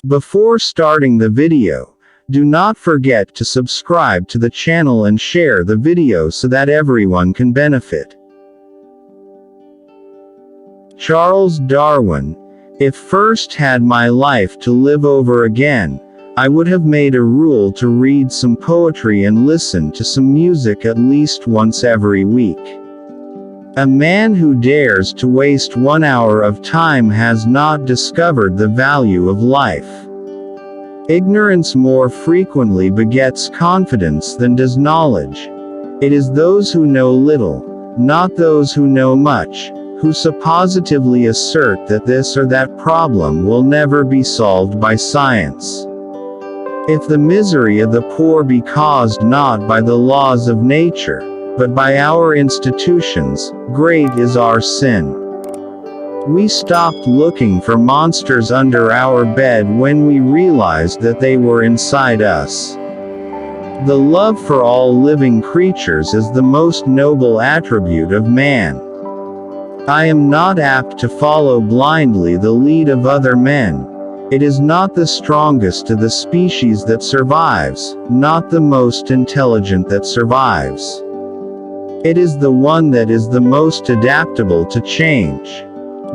Before starting the video, do not forget to subscribe to the channel and share the video so that everyone can benefit. Charles Darwin: if first had my life to live over again, I would have made a rule to read some poetry and listen to some music at least once every week. A man who dares to waste 1 hour of time has not discovered the value of life. Ignorance more frequently begets confidence than does knowledge. It is those who know little, not those who know much, who suppositively assert that this or that problem will never be solved by science. If the misery of the poor be caused not by the laws of nature, but by our institutions, great is our sin. We stopped looking for monsters under our bed when we realized that they were inside us. The love for all living creatures is the most noble attribute of man. I am not apt to follow blindly the lead of other men. It is not the strongest of the species that survives, not the most intelligent that survives. It is the one that is the most adaptable to change.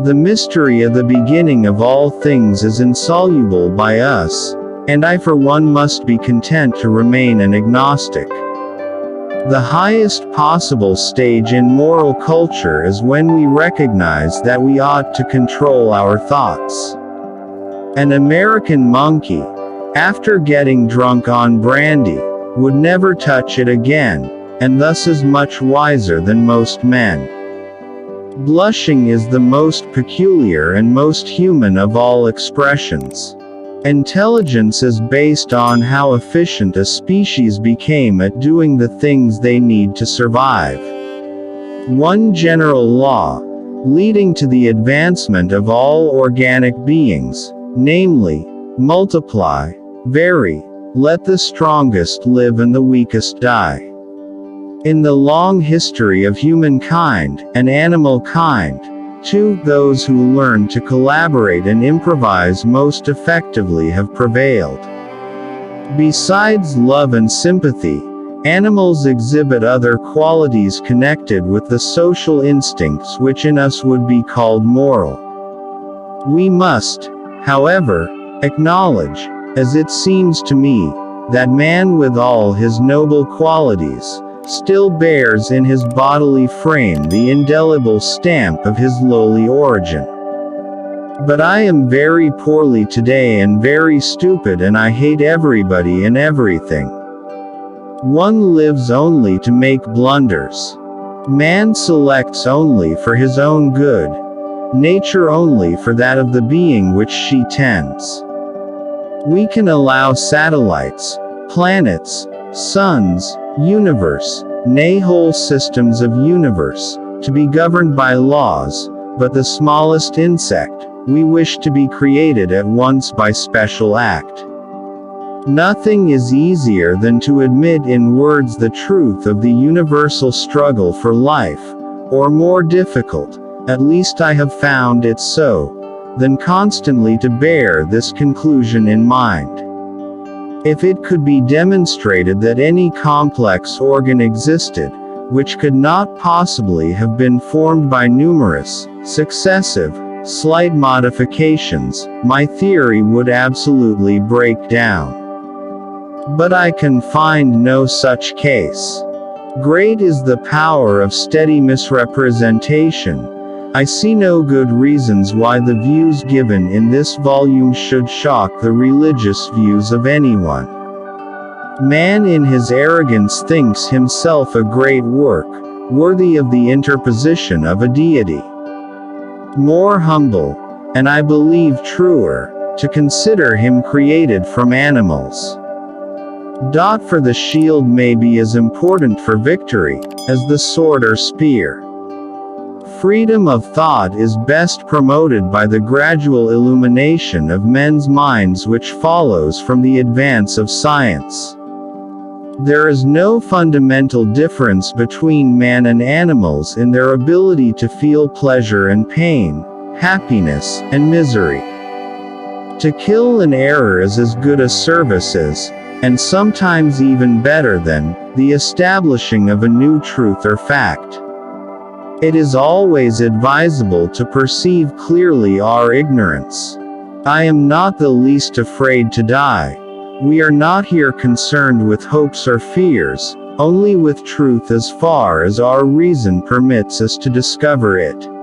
The mystery of the beginning of all things is insoluble by us, and I for one must be content to remain an agnostic. The highest possible stage in moral culture is when we recognize that we ought to control our thoughts. An American monkey, after getting drunk on brandy, would never touch it again, and thus is much wiser than most men. Blushing is the most peculiar and most human of all expressions. Intelligence is based on how efficient a species became at doing the things they need to survive. One general law, leading to the advancement of all organic beings, namely, multiply, vary, let the strongest live and the weakest die. In the long history of humankind, and animal kind, too, those who learn to collaborate and improvise most effectively have prevailed. Besides love and sympathy, animals exhibit other qualities connected with the social instincts which in us would be called moral. We must, however, acknowledge, as it seems to me, that man with all his noble qualities, still bears in his bodily frame the indelible stamp of his lowly origin. But I am very poorly today and very stupid, and I hate everybody and everything. One lives only to make blunders. Man selects only for his own good. Nature only for that of the being which she tends. We can allow satellites, planets, suns, universe, nay whole systems of universe, to be governed by laws, but the smallest insect, we wish to be created at once by special act. Nothing is easier than to admit in words the truth of the universal struggle for life, or more difficult, at least I have found it so, than constantly to bear this conclusion in mind. If it could be demonstrated that any complex organ existed, which could not possibly have been formed by numerous, successive, slight modifications, my theory would absolutely break down. But I can find no such case. Great is the power of steady misrepresentation. I see no good reasons why the views given in this volume should shock the religious views of anyone. Man in his arrogance thinks himself a great work, worthy of the interposition of a deity. More humble, and I believe truer, to consider him created from animals. For the shield may be as important for victory, as the sword or spear. Freedom of thought is best promoted by the gradual illumination of men's minds which follows from the advance of science. There is no fundamental difference between man and animals in their ability to feel pleasure and pain, happiness and misery. To kill an error is as good a service as, and sometimes even better than, the establishing of a new truth or fact. It is always advisable to perceive clearly our ignorance. I am not the least afraid to die. We are not here concerned with hopes or fears, only with truth as far as our reason permits us to discover it.